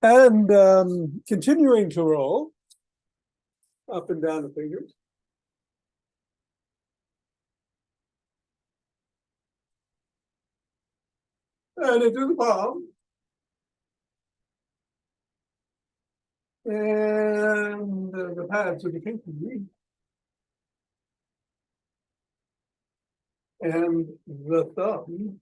And continuing to roll up and down the fingers. And into the palm. And the pads of the pinky. And the thumb.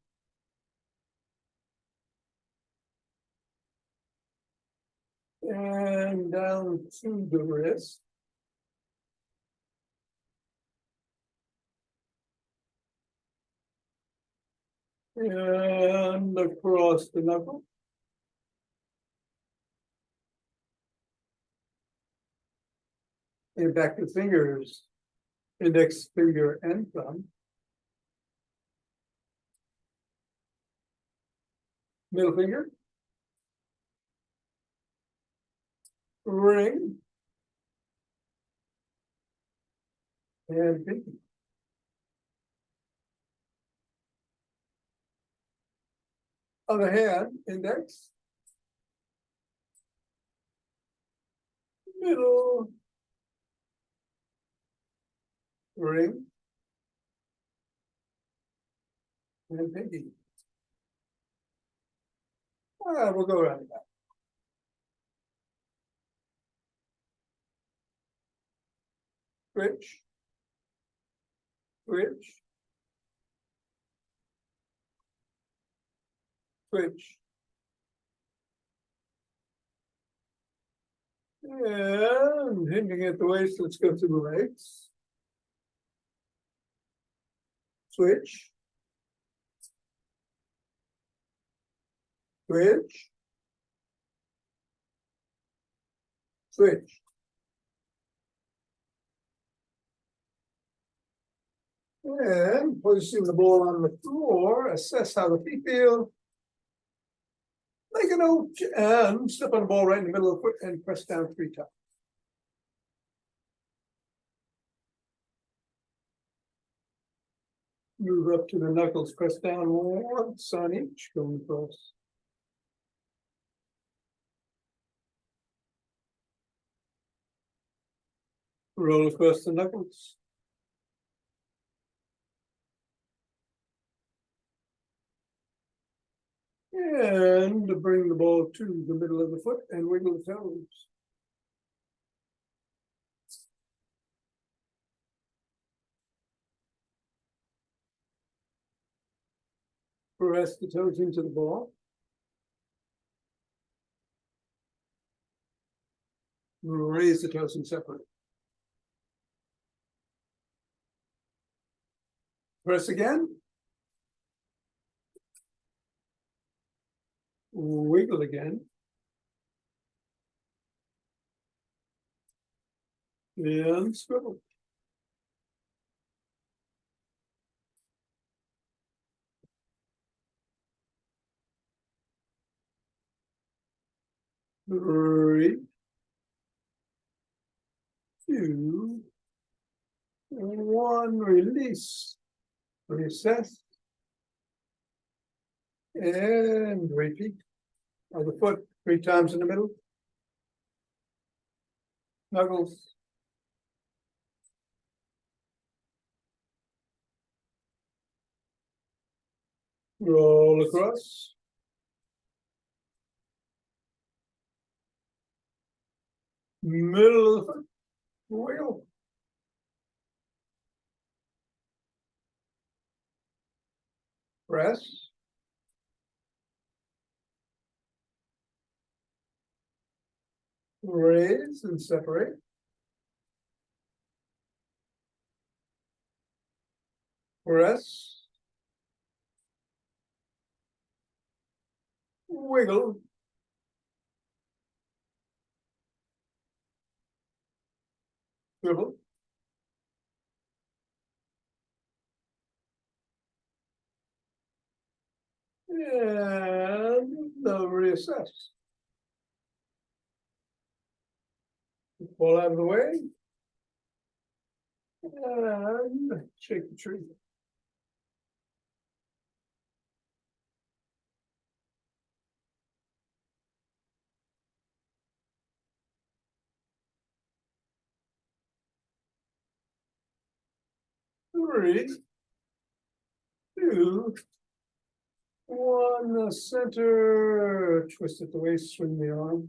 And down to the wrist. And across the knuckle. And back to fingers, index finger and thumb. Middle finger. Ring. And pinky. Other hand, index. Middle. Ring. And pinky. We'll go around that. Switch. Switch. Switch. And hinting at the waist, let's go to the legs. Switch. Switch. Switch. And placing the ball on the floor, assess how the feet feel. Make a note and step on the ball right in the middle of the foot and press down 3 times. Move up to the knuckles, press down once on each, going across. Roll across the knuckles. And bring the ball to the middle of the foot and wiggle the toes. Press the toes into the ball. Raise the toes and separate. Press again. Wiggle again. And swivel. Three, 2, 1, release, recess, and repeat. Of the foot 3 times in the middle. Knuckles. Roll across. Middle of the foot. Wiggle. Press. Raise and separate. Press. Wiggle. Swivel. And reassess. Pull out of the way. And shake the tree. 3, 2, 1, the center, twist it the waist, swing the arm.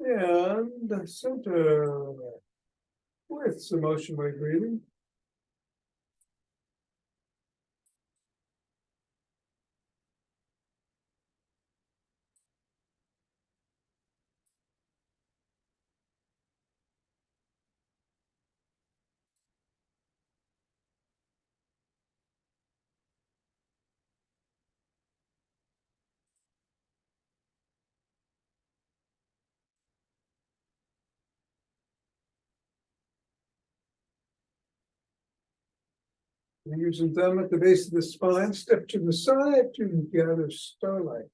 And the center with some motion weight breathing. And using thumb at the base of the spine, step to the side to gather starlight.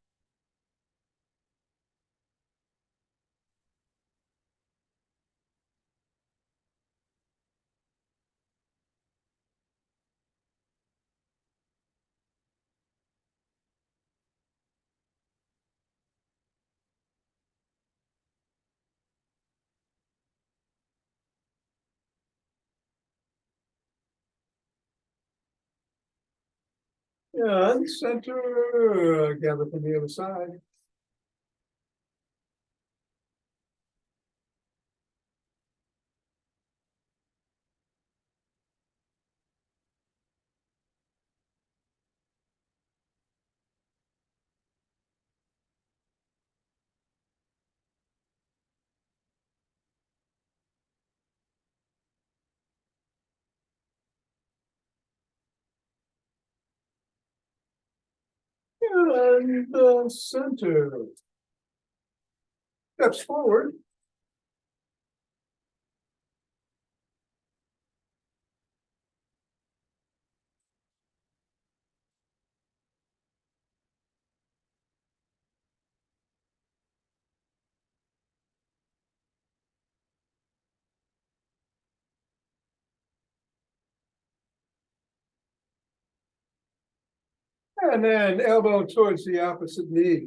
And center, gather from the other side. And center. Steps forward. And then elbow towards the opposite knee.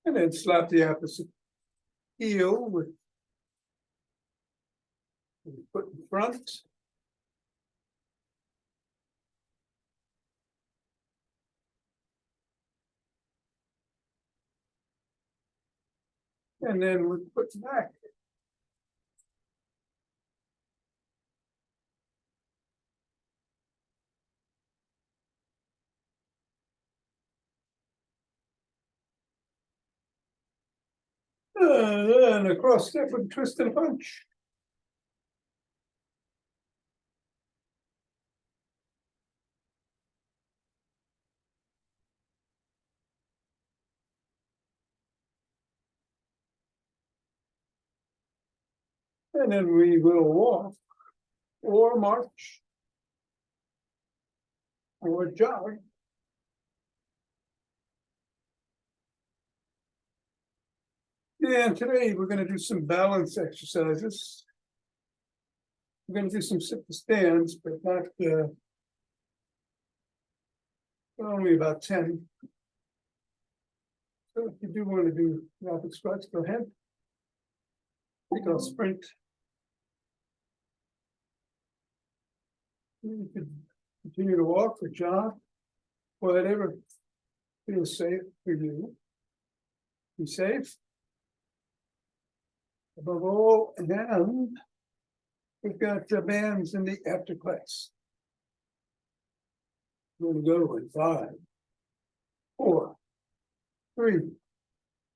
And then slap the opposite heel with the foot in front. And then with foot back. And across step with twist and punch. And then we will walk or march or jog. And today we're going to do some balance exercises. We're going to do some sit to stands, but not only about 10. So if you do want to do rapid squats, go ahead. We can sprint. You could continue to walk or jog, whatever feels safe for you. Be safe. Above all, and we've got bands in the after class. We're going to go in 5, 4, 3,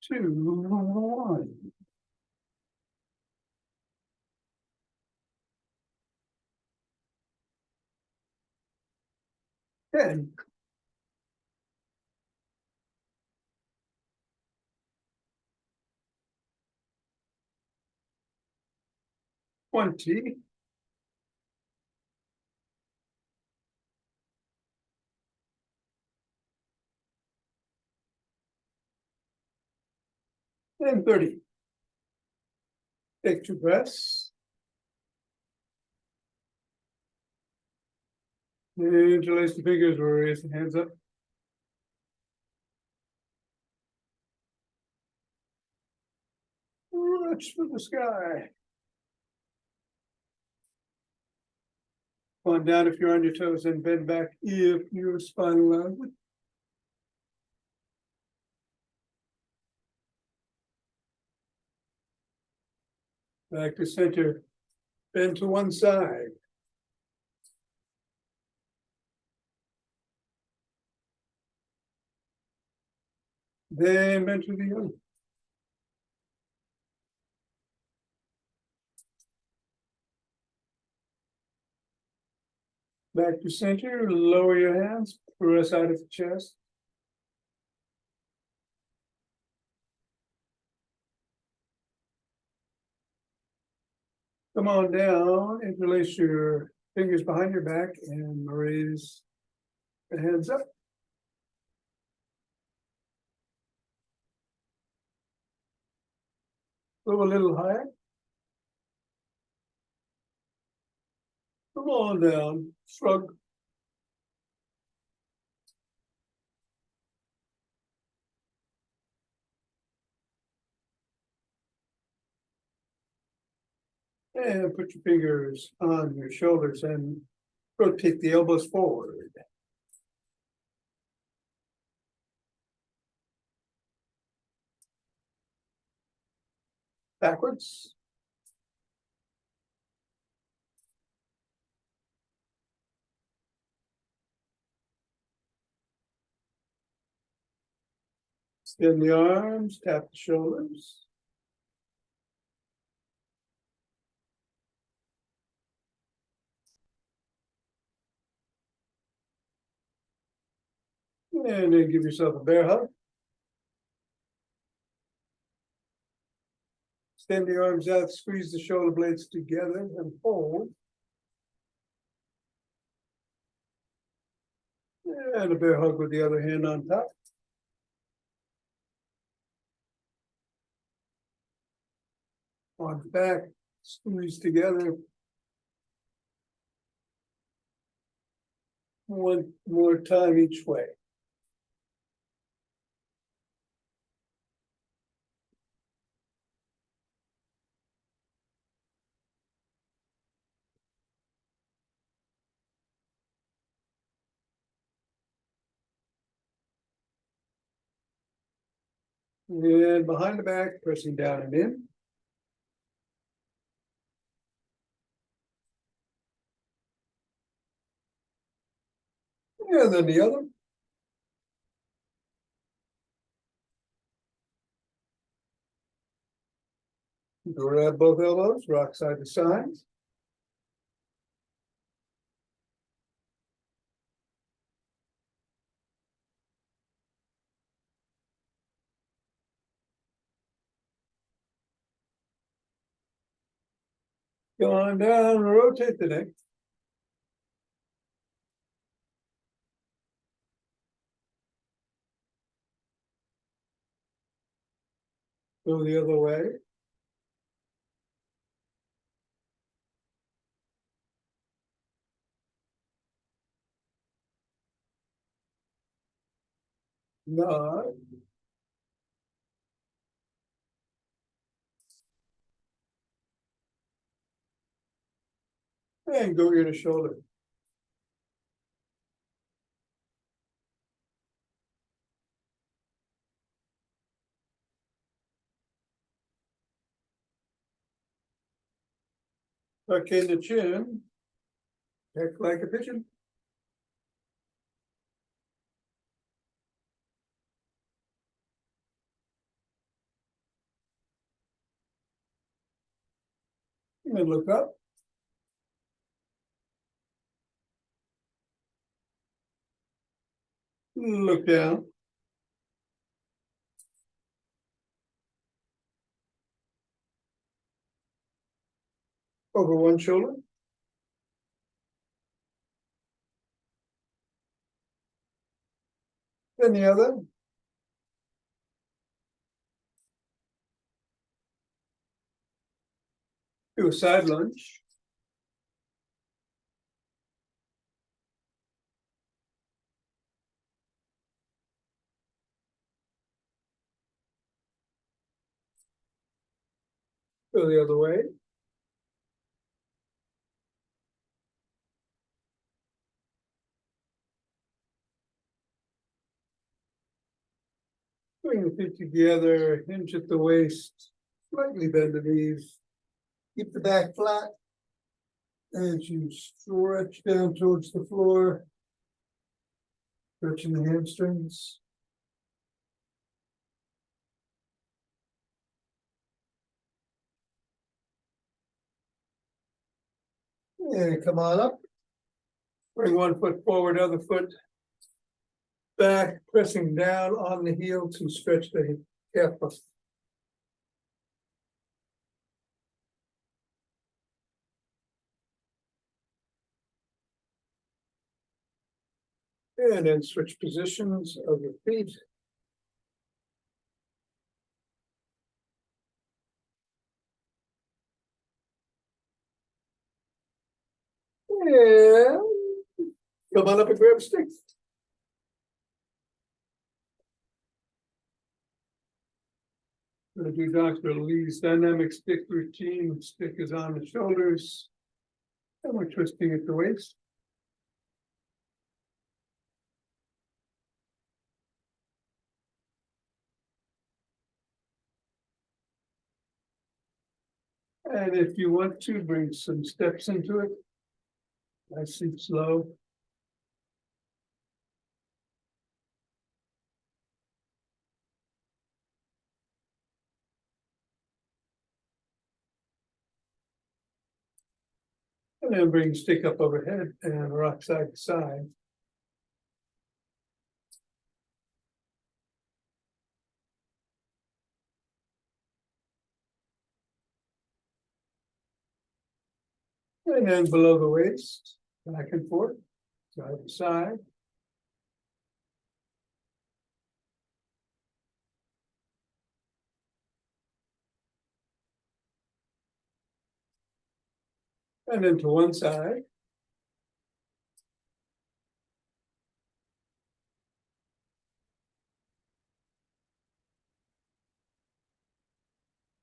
2, 1. 10. 20. and 30. Take 2 breaths. Interlace the fingers or raise the hands up. Reach for the sky. Come on down if you're on your toes and bend back if you're spine aligned. Back to center. Bend to one side. Then bend to the other. Back to center, lower your hands, press out of the chest. Come on down, interlace your fingers behind your back and raise the hands up. Go a little higher. Come on down, shrug. And put your fingers on your shoulders and rotate the elbows forward. Backwards. Extend the arms, tap the shoulders. And then give yourself a bear hug. Extend the arms out, squeeze the shoulder blades together and hold. And a bear hug with the other hand on top. On the back, squeeze together. One more time each way. And behind the back, pressing down and in. And then the other. Grab both elbows, rock side to side. Go on down, rotate the neck. Go the other way. Nod. And go ear to shoulder. Tuck in the chin. Neck like a pigeon. And look up. Look down. Over one shoulder. Then the other. a side lunge. Go the other way. Bring the feet together, hinge at the waist, slightly bend the knees. Keep the back flat as you stretch down towards the floor, stretching the hamstrings. And come on up. Bring one foot forward, other foot back, pressing down on the heel to stretch the calf muscle. And then switch positions of your feet. And come on up and grab a stick. We're going to do Dr. Lee's dynamic stick routine. Stick is on the shoulders. And we're twisting at the waist. And if you want to, bring some steps into it. Nice and slow. And then bring stick up overhead and rock side to side. And then below the waist, back and forth, side to side. And then to one side.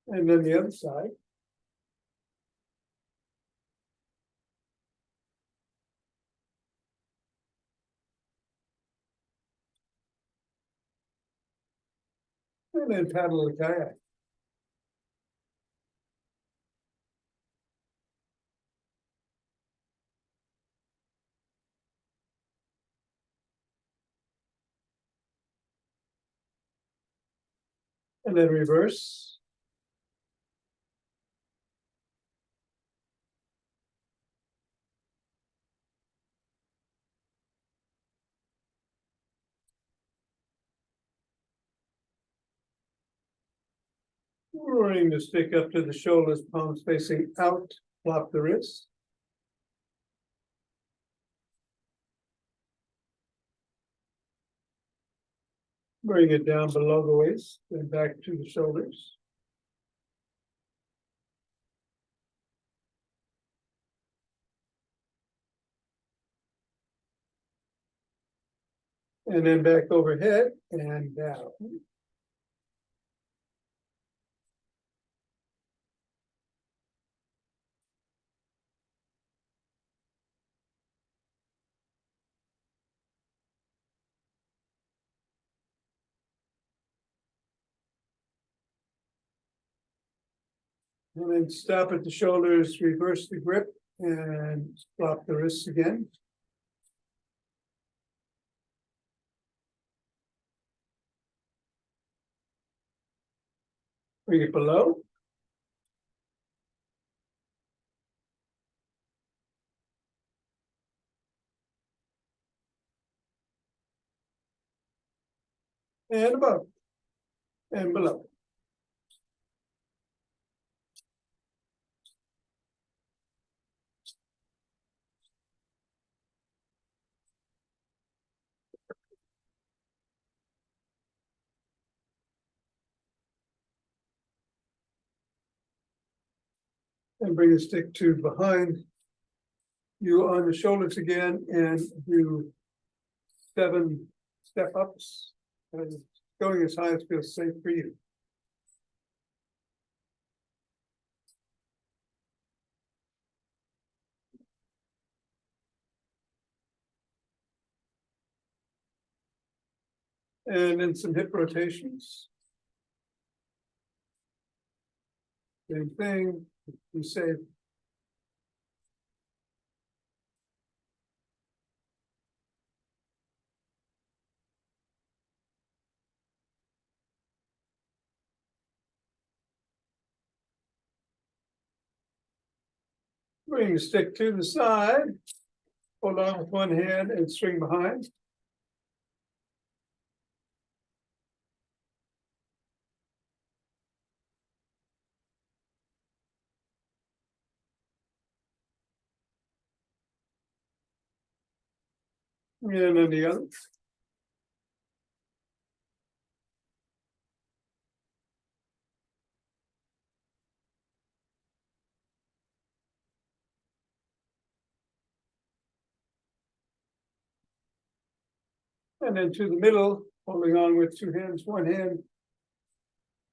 And then the other side. And then paddle the kayak. And then reverse. Bring the stick up to the shoulders, palms facing out, flop the wrist. Bring it down below the waist and back to the shoulders. And then back overhead and down. And then stop at the shoulders, reverse the grip, and flop the wrists again. Bring it below. And above. And below. And bring the stick to behind you on the shoulders again and do 7 step ups and going as high as feels safe for you. And then some hip rotations. Same thing, be safe. Bring the stick to the side, hold on with one hand and swing behind. And then the other. And then to the middle, holding on with 2 hands, 1 hand,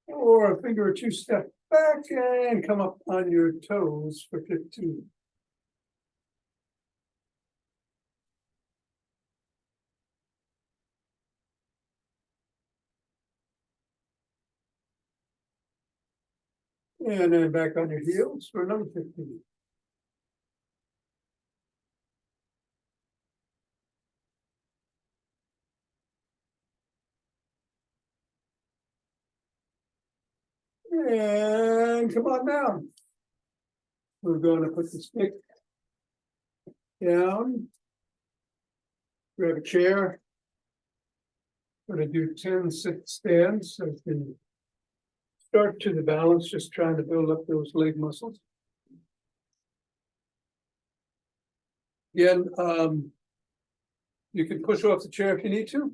or a finger or 2 step back and come up on your toes for 15. And then back on your heels for another 15. And come on down. We're going to put the stick down. Grab a chair. We're going to do 10 sit stands. So you can start to the balance, just trying to build up those leg muscles. Again, you can push off the chair if you need to.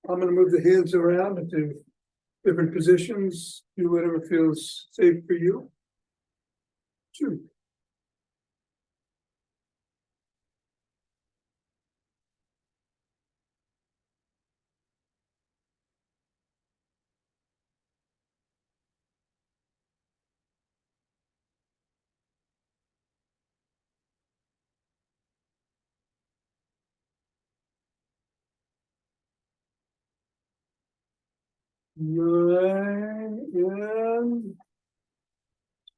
I'm going to move the hands around into different positions, do whatever feels safe for you. 2. Nine and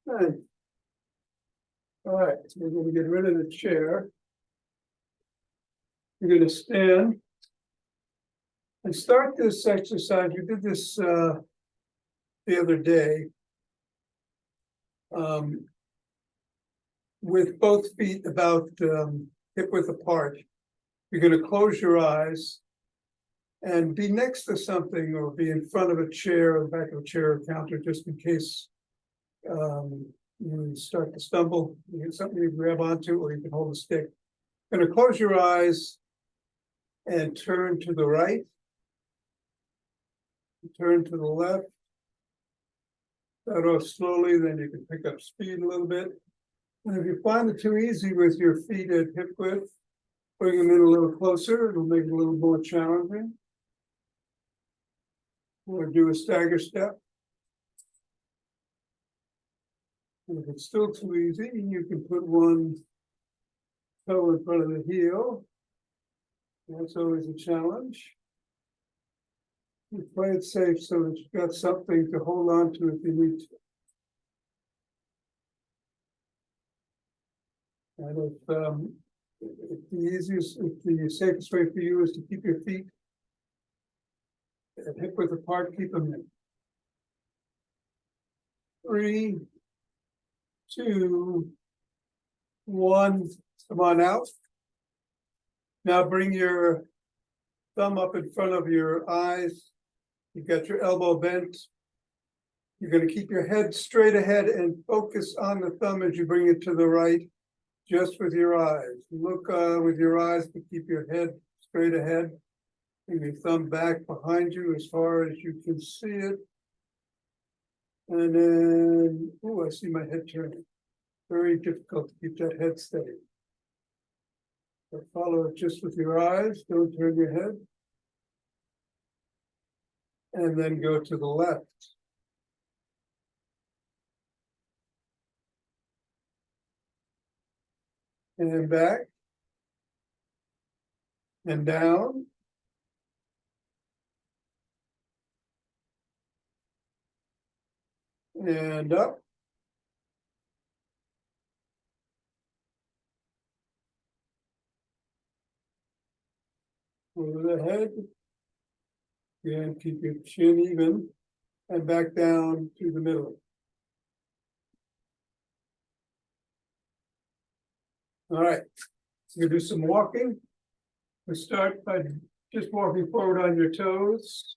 10. All right, so we're going to get rid of the chair. You're going to stand and start this exercise. We did this the other day with both feet about hip width apart. You're going to close your eyes and be next to something or be in front of a chair or the back of a chair or counter, just in case you start to stumble. You get something you grab onto, or you can hold a stick. Going to close your eyes and turn to the right, turn to the left. Start off slowly, then you can pick up speed a little bit. And if you find it too easy with your feet at hip width, bring them in a little closer. It'll make it a little more challenging. Or do a stagger step. And if it's still too easy, you can put one toe in front of the heel. That's always a challenge. You play it safe so that you've got something to hold on to if you need to. And if the safest way for you is to keep your feet at hip width apart, keep them in. 3, 2, 1. Come on out. Now bring your thumb up in front of your eyes. You've got your elbow bent. You're going to keep your head straight ahead and focus on the thumb as you bring it to the right, just with your eyes. Look with your eyes, but keep your head straight ahead. Bring your thumb back behind you as far as you can see it. And then, oh, I see my head turning. Very difficult to keep that head steady. So follow it just with your eyes, don't turn your head. And then go to the left. And back. And down. And up. Over the head. And keep your chin even. And back down to the middle. All right. So we're gonna do some walking. We start by just walking forward on your toes.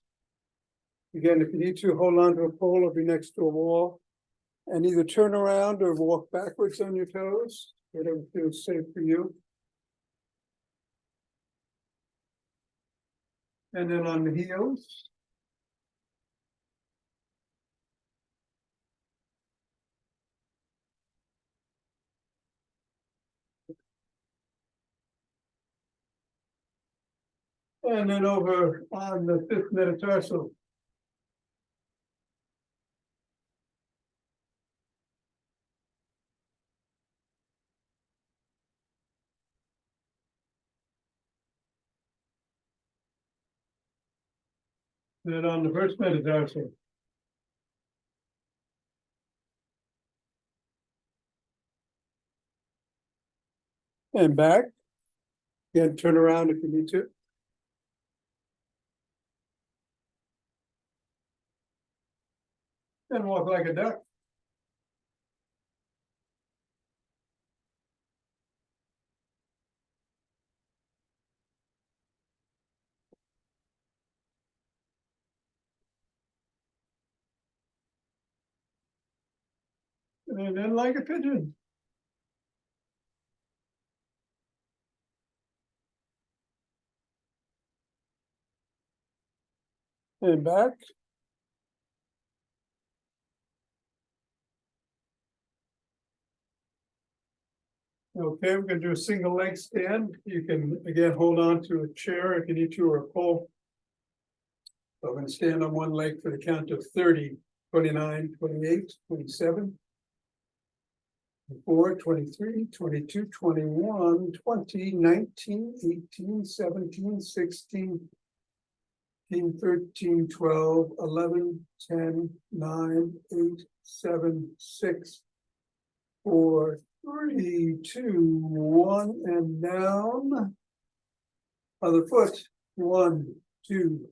Again, if you need to, hold on to a pole or be next to a wall. And either turn around or walk backwards on your toes, whatever feels safe for you. And then on the heels. And then over on the fifth metatarsal. Then on the first metatarsal. And back. Again, turn around if you need to. And walk like a duck. And then like a pigeon. And back. Okay, we're gonna do a single leg stand. You can, again, hold on to a chair if you need to, or a pole. So I'm gonna stand on one leg for the count of 30, 29, 28, 27. 24, 23, 22, 21, 20, 19, 18, 17, 16, 13, 12, 11, 10, 9, 8, 7, 6, 4, 3, 2, 1, and down. Other foot. 1, 2,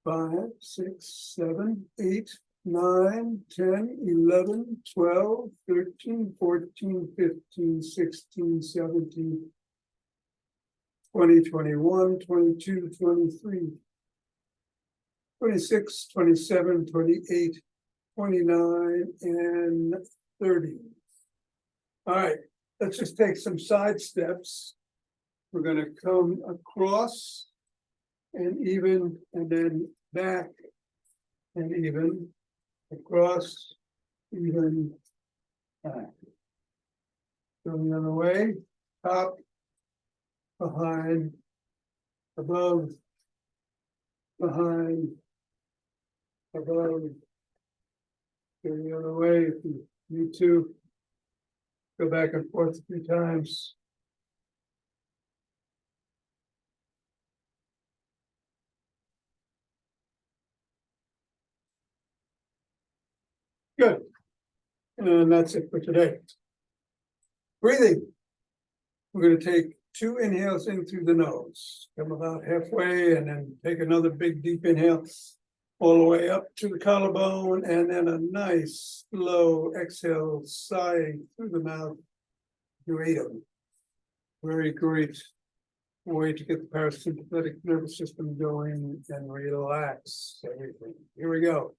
5, 6, 7, 8, 9, 10, 11, 12, 13, 14, 15, 16, 17, 20, 21, 22, 23, 26, 27, 28, 29, and 30. All right, let's just take some side steps. We're going to come across and even, and then back and even, across, even, back. Going the other way, top, behind, above, behind, above. Going the other way if you need to. Go back and forth 3 times. Good. And that's it for today. Breathing. We're going to take 2 inhales in through the nose. Come about halfway and then take another big deep inhale all the way up to the collarbone, and then a nice slow exhale, sighing through the mouth. Great. Very great way to get the parasympathetic nervous system going and relax everything. Here we go.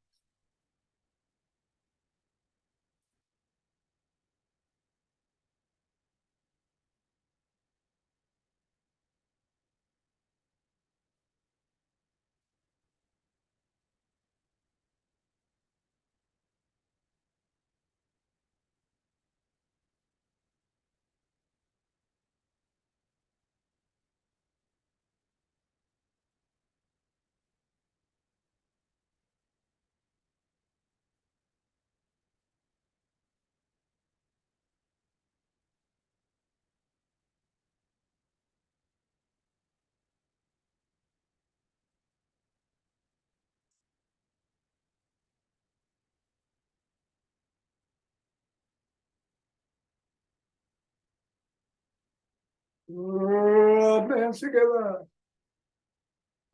Rub hands together.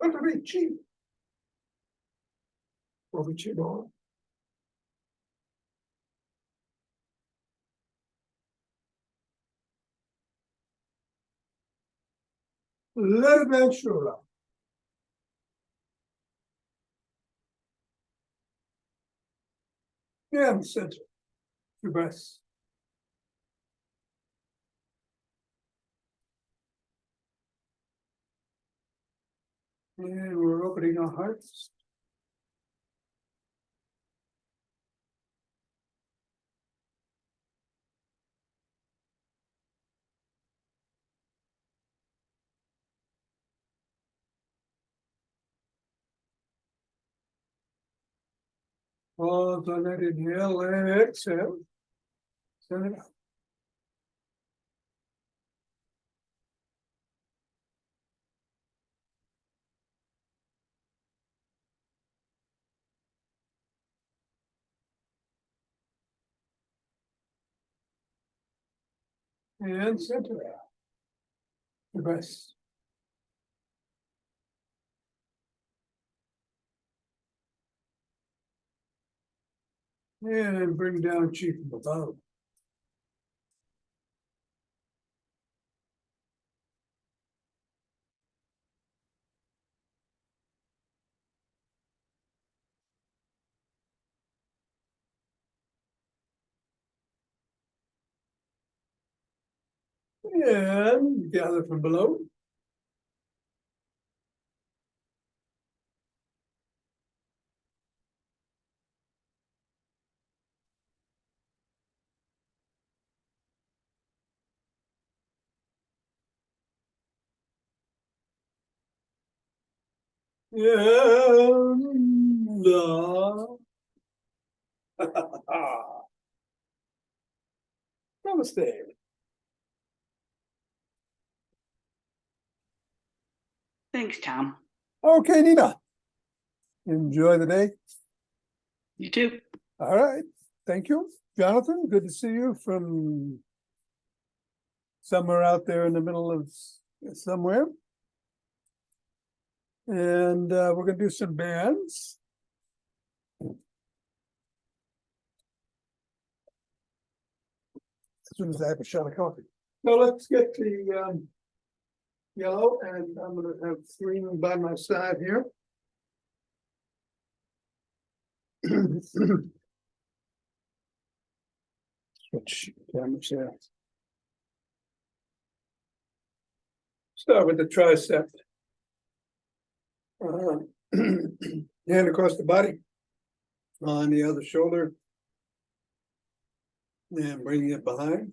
Not to be cheap. Or be cheap on. Little bit shoulder. And center. Two breaths. And we're opening our hearts. Pause on that inhale and exhale. Send it out. And center out. The breaths. And bring down chi from above. And gather from below. And namaste. Thanks, Tom. Okay, Nina. Enjoy the day. You too. All right. Thank you. Jonathan, good to see you from somewhere out there in the middle of somewhere. And we're going to do some bands. As soon as I have a shot of coffee. So let's get the yellow, and I'm going to have green by my side here. Switch cameras here. Start with the tricep. Hand across the body on the other shoulder. And bring it behind.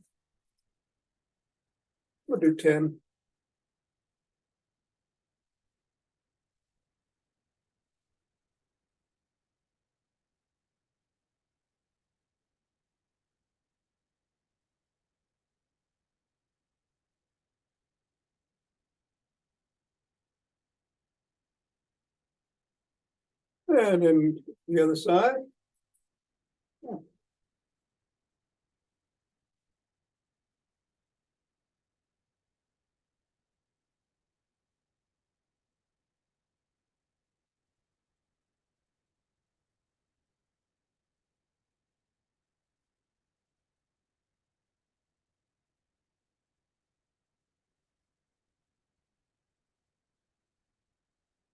We'll do 10. And then the other side.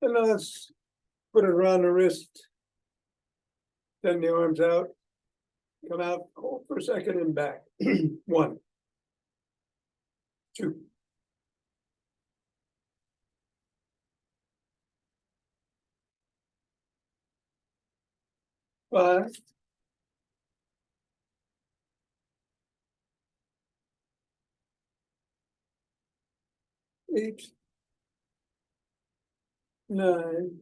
And now let's put it around the wrist. Send the arms out. Come out, hold for a second and back. 1, 2. 5. 8. 9.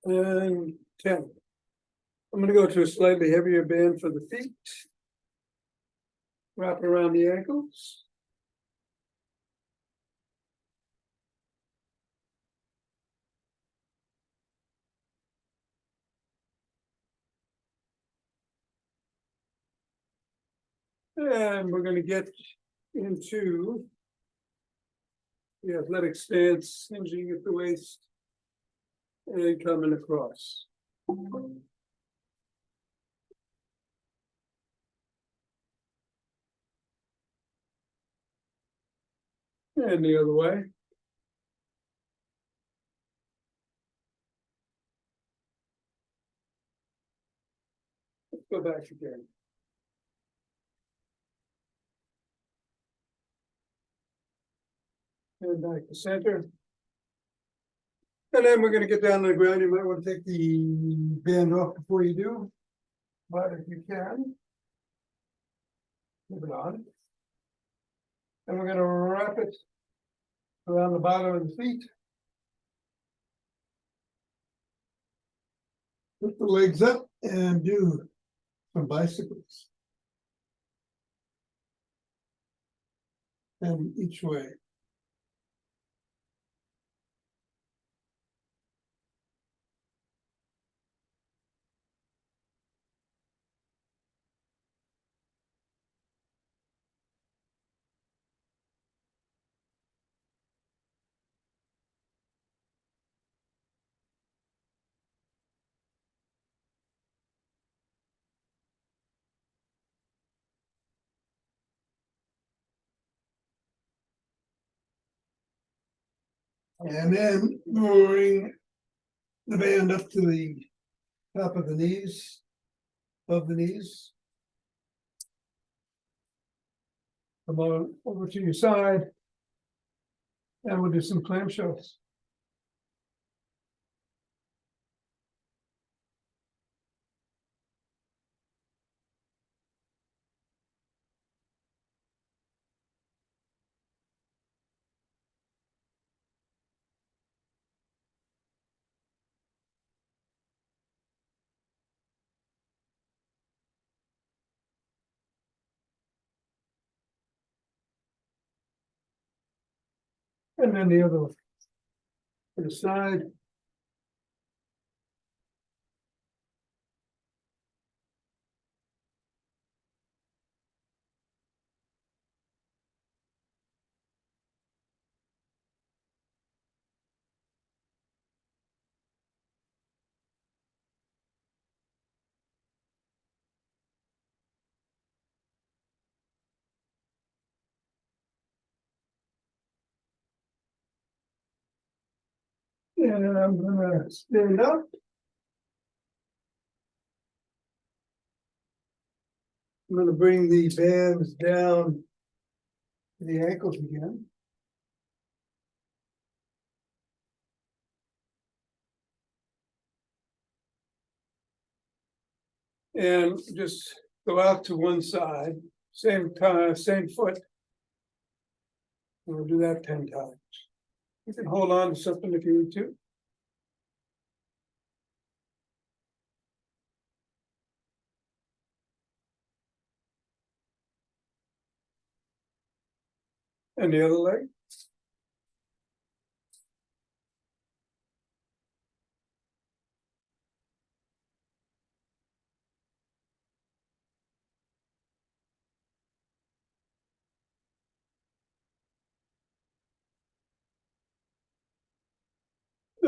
And 10. I'm going to go to a slightly heavier band for the feet. Wrap around the ankles. And we're going to get into the athletic stance, hinging at the waist and coming across. And the other way. Let's go back again. And back to center. And then we're gonna get down to the ground. You might want to take the band off before you do. But if you can. Move it on. And we're gonna wrap it around the bottom of the feet. Put the legs up and do some bicycles. And each way. And then bring the band up to the top of the knees, above the knees. Come on over to your side. And we'll do some clamshells. And then the other to the side. And I'm gonna stand up. I'm gonna bring the bands down to the ankles again. And just go out to one side, same time, same foot. We'll do that 10 times. You can hold on to something if you need to. And the other leg.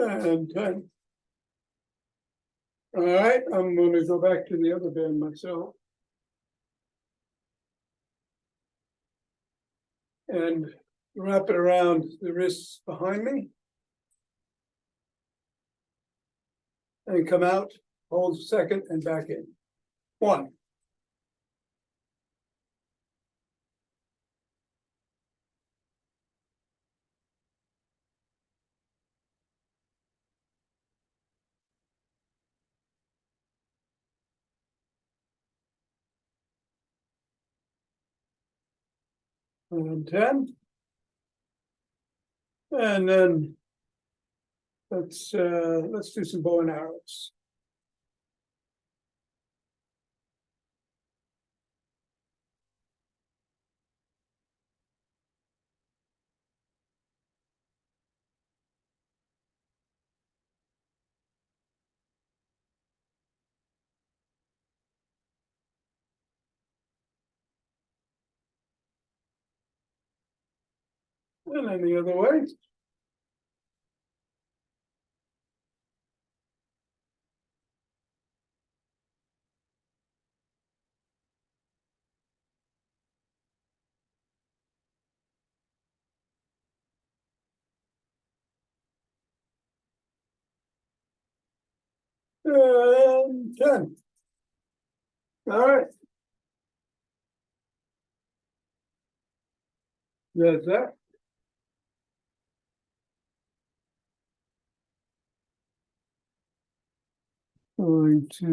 And 10. All right, I'm gonna go back to the other band myself. And wrap it around the wrists behind me. And come out, hold a second and back in. 1. And 10. And then let's do some bow and arrows. And any other way? And 10. All right. That's that. Going to